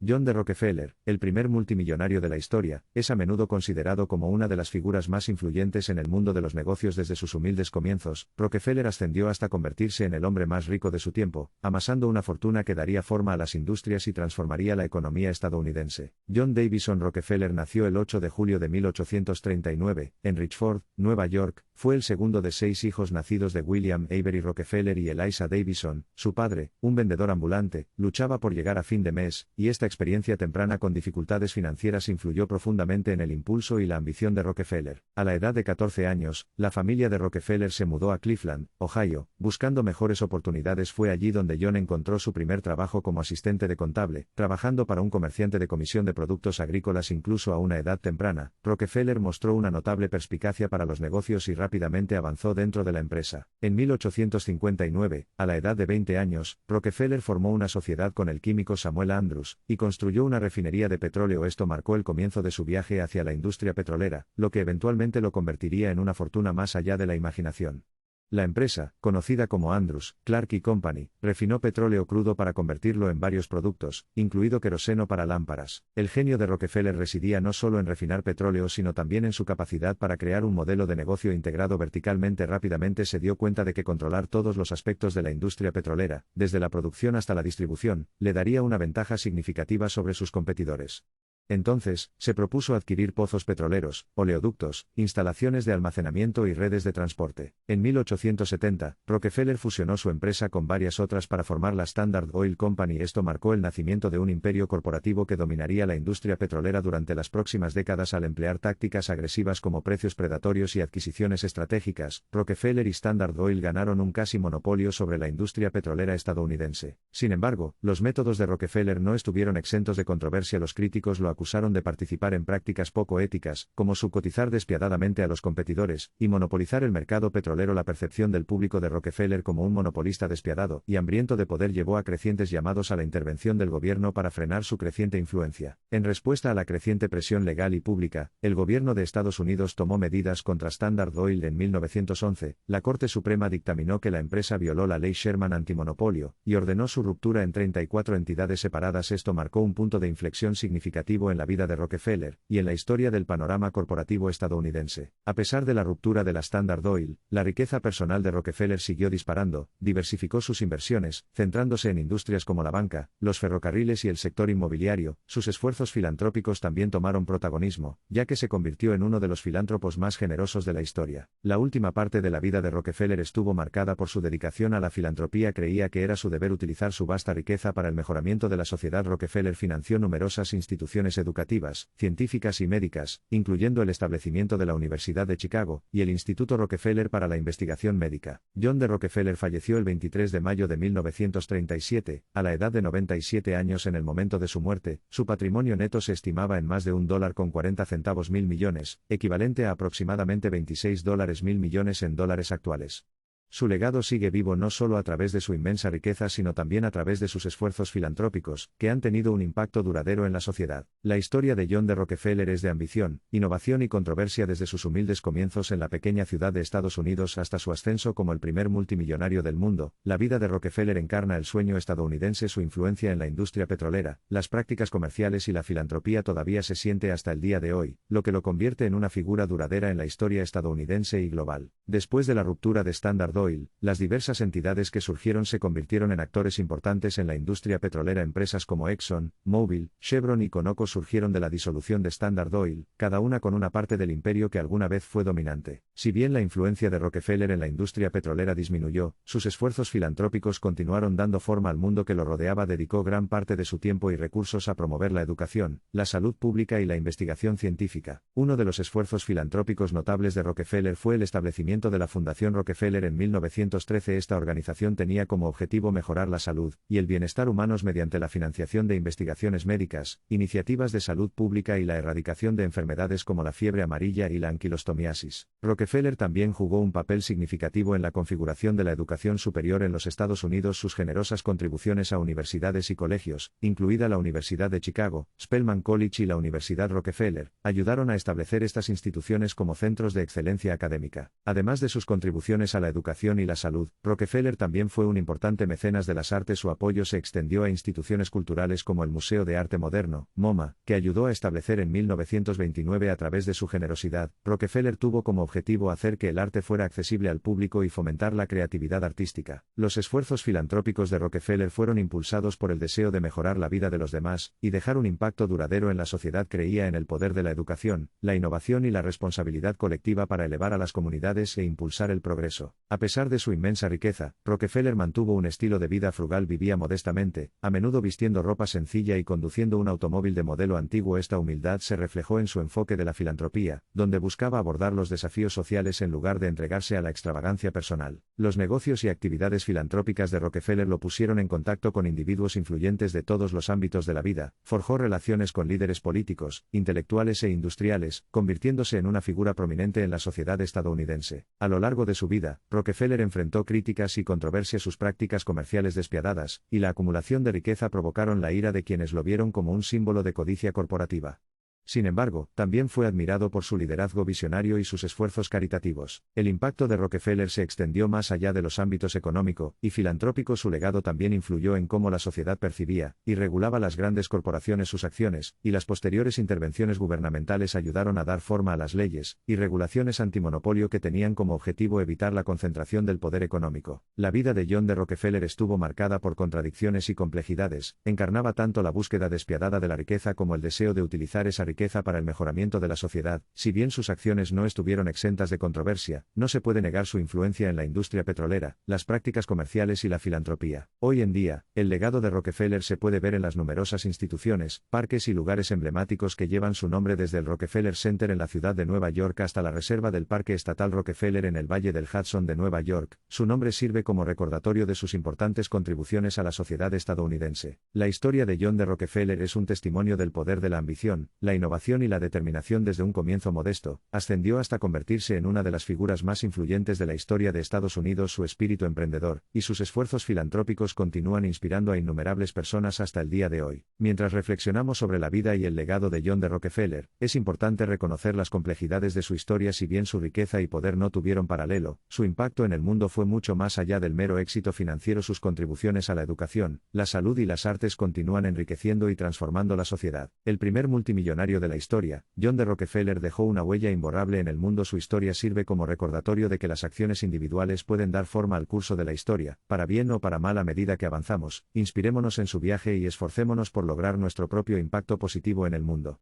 John D. Rockefeller, el primer multimillonario de la historia, es a menudo considerado como una de las figuras más influyentes en el mundo de los negocios desde sus humildes comienzos. Rockefeller ascendió hasta convertirse en el hombre más rico de su tiempo, amasando una fortuna que daría forma a las industrias y transformaría la economía estadounidense. John Davison Rockefeller nació el 8 de julio de 1839, en Richford, Nueva York. Fue el segundo de 6 hijos nacidos de William Avery Rockefeller y Eliza Davison. Su padre, un vendedor ambulante, luchaba por llegar a fin de mes, y esta experiencia temprana con dificultades financieras influyó profundamente en el impulso y la ambición de Rockefeller. A la edad de 14 años, la familia de Rockefeller se mudó a Cleveland, Ohio, buscando mejores oportunidades. Fue allí donde John encontró su primer trabajo como asistente de contable, trabajando para un comerciante de comisión de productos agrícolas incluso a una edad temprana. Rockefeller mostró una notable perspicacia para los negocios y rápidamente avanzó dentro de la empresa. En 1859, a la edad de 20 años, Rockefeller formó una sociedad con el químico Samuel Andrews, y construyó una refinería de petróleo. Esto marcó el comienzo de su viaje hacia la industria petrolera, lo que eventualmente lo convertiría en una fortuna más allá de la imaginación. La empresa, conocida como Andrews, Clark y Company, refinó petróleo crudo para convertirlo en varios productos, incluido queroseno para lámparas. El genio de Rockefeller residía no solo en refinar petróleo sino también en su capacidad para crear un modelo de negocio integrado verticalmente. Rápidamente se dio cuenta de que controlar todos los aspectos de la industria petrolera, desde la producción hasta la distribución, le daría una ventaja significativa sobre sus competidores. Entonces, se propuso adquirir pozos petroleros, oleoductos, instalaciones de almacenamiento y redes de transporte. En 1870, Rockefeller fusionó su empresa con varias otras para formar la Standard Oil Company. Esto marcó el nacimiento de un imperio corporativo que dominaría la industria petrolera durante las próximas décadas al emplear tácticas agresivas como precios predatorios y adquisiciones estratégicas. Rockefeller y Standard Oil ganaron un casi monopolio sobre la industria petrolera estadounidense. Sin embargo, los métodos de Rockefeller no estuvieron exentos de controversia. Los críticos lo acusaron de participar en prácticas poco éticas, como subcotizar despiadadamente a los competidores, y monopolizar el mercado petrolero. La percepción del público de Rockefeller como un monopolista despiadado y hambriento de poder llevó a crecientes llamados a la intervención del gobierno para frenar su creciente influencia. En respuesta a la creciente presión legal y pública, el gobierno de Estados Unidos tomó medidas contra Standard Oil. En 1911, la Corte Suprema dictaminó que la empresa violó la ley Sherman antimonopolio, y ordenó su ruptura en 34 entidades separadas. Esto marcó un punto de inflexión significativo en la vida de Rockefeller, y en la historia del panorama corporativo estadounidense. A pesar de la ruptura de la Standard Oil, la riqueza personal de Rockefeller siguió disparando. Diversificó sus inversiones, centrándose en industrias como la banca, los ferrocarriles y el sector inmobiliario. Sus esfuerzos filantrópicos también tomaron protagonismo, ya que se convirtió en uno de los filántropos más generosos de la historia. La última parte de la vida de Rockefeller estuvo marcada por su dedicación a la filantropía. Creía que era su deber utilizar su vasta riqueza para el mejoramiento de la sociedad. Rockefeller financió numerosas instituciones educativas, científicas y médicas, incluyendo el establecimiento de la Universidad de Chicago, y el Instituto Rockefeller para la Investigación Médica. John D. Rockefeller falleció el 23 de mayo de 1937, a la edad de 97 años. En el momento de su muerte, su patrimonio neto se estimaba en más de $1.40 mil millones, equivalente a aproximadamente $26 mil millones en dólares actuales. Su legado sigue vivo no solo a través de su inmensa riqueza sino también a través de sus esfuerzos filantrópicos, que han tenido un impacto duradero en la sociedad. La historia de John D. Rockefeller es de ambición, innovación y controversia desde sus humildes comienzos en la pequeña ciudad de Estados Unidos hasta su ascenso como el primer multimillonario del mundo. La vida de Rockefeller encarna el sueño estadounidense. Su influencia en la industria petrolera, las prácticas comerciales y la filantropía todavía se siente hasta el día de hoy, lo que lo convierte en una figura duradera en la historia estadounidense y global. Después de la ruptura de Standard Oil, las diversas entidades que surgieron se convirtieron en actores importantes en la industria petrolera. Empresas como Exxon, Mobil, Chevron y Conoco surgieron de la disolución de Standard Oil, cada una con una parte del imperio que alguna vez fue dominante. Si bien la influencia de Rockefeller en la industria petrolera disminuyó, sus esfuerzos filantrópicos continuaron dando forma al mundo que lo rodeaba. Dedicó gran parte de su tiempo y recursos a promover la educación, la salud pública y la investigación científica. Uno de los esfuerzos filantrópicos notables de Rockefeller fue el establecimiento de la Fundación Rockefeller en 1913. Esta organización tenía como objetivo mejorar la salud y el bienestar humanos mediante la financiación de investigaciones médicas, iniciativas iniciativas de salud pública y la erradicación de enfermedades como la fiebre amarilla y la anquilostomiasis. Rockefeller también jugó un papel significativo en la configuración de la educación superior en los Estados Unidos. Sus generosas contribuciones a universidades y colegios, incluida la Universidad de Chicago, Spelman College y la Universidad Rockefeller, ayudaron a establecer estas instituciones como centros de excelencia académica. Además de sus contribuciones a la educación y la salud, Rockefeller también fue un importante mecenas de las artes. Su apoyo se extendió a instituciones culturales como el Museo de Arte Moderno, MoMA, que ayudó a establecer en 1929. A través de su generosidad, Rockefeller tuvo como objetivo hacer que el arte fuera accesible al público y fomentar la creatividad artística. Los esfuerzos filantrópicos de Rockefeller fueron impulsados por el deseo de mejorar la vida de los demás y dejar un impacto duradero en la sociedad. Creía en el poder de la educación, la innovación y la responsabilidad colectiva para elevar a las comunidades e impulsar el progreso. A pesar de su inmensa riqueza, Rockefeller mantuvo un estilo de vida frugal. Vivía modestamente, a menudo vistiendo ropa sencilla y conduciendo un automóvil de modelo antiguo. Esta humildad se reflejó en su enfoque de la filantropía, donde buscaba abordar los desafíos sociales en lugar de entregarse a la extravagancia personal. Los negocios y actividades filantrópicas de Rockefeller lo pusieron en contacto con individuos influyentes de todos los ámbitos de la vida, forjó relaciones con líderes políticos, intelectuales e industriales, convirtiéndose en una figura prominente en la sociedad estadounidense. A lo largo de su vida, Rockefeller enfrentó críticas y controversias. Sus prácticas comerciales despiadadas y la acumulación de riqueza provocaron la ira de quienes lo vieron como un símbolo de codicia corporativa. Sin embargo, también fue admirado por su liderazgo visionario y sus esfuerzos caritativos. El impacto de Rockefeller se extendió más allá de los ámbitos económico y filantrópico. Su legado también influyó en cómo la sociedad percibía y regulaba las grandes corporaciones. Sus acciones y las posteriores intervenciones gubernamentales ayudaron a dar forma a las leyes y regulaciones antimonopolio que tenían como objetivo evitar la concentración del poder económico. La vida de John D. Rockefeller estuvo marcada por contradicciones y complejidades. Encarnaba tanto la búsqueda despiadada de la riqueza como el deseo de utilizar esa riqueza para el mejoramiento de la sociedad. Si bien sus acciones no estuvieron exentas de controversia, no se puede negar su influencia en la industria petrolera, las prácticas comerciales y la filantropía. Hoy en día, el legado de Rockefeller se puede ver en las numerosas instituciones, parques y lugares emblemáticos que llevan su nombre, desde el Rockefeller Center en la ciudad de Nueva York hasta la reserva del Parque Estatal Rockefeller en el Valle del Hudson de Nueva York. Su nombre sirve como recordatorio de sus importantes contribuciones a la sociedad estadounidense. La historia de John D. Rockefeller es un testimonio del poder de la ambición, la innovación y la determinación. Desde un comienzo modesto, ascendió hasta convertirse en una de las figuras más influyentes de la historia de Estados Unidos. Su espíritu emprendedor y sus esfuerzos filantrópicos continúan inspirando a innumerables personas hasta el día de hoy. Mientras reflexionamos sobre la vida y el legado de John D. Rockefeller, es importante reconocer las complejidades de su historia. Si bien su riqueza y poder no tuvieron paralelo, su impacto en el mundo fue mucho más allá del mero éxito financiero. Sus contribuciones a la educación, la salud y las artes continúan enriqueciendo y transformando la sociedad. El primer multimillonario de la historia, John D. Rockefeller dejó una huella imborrable en el mundo. Su historia sirve como recordatorio de que las acciones individuales pueden dar forma al curso de la historia, para bien o para mal. A medida que avanzamos, inspirémonos en su viaje y esforcémonos por lograr nuestro propio impacto positivo en el mundo.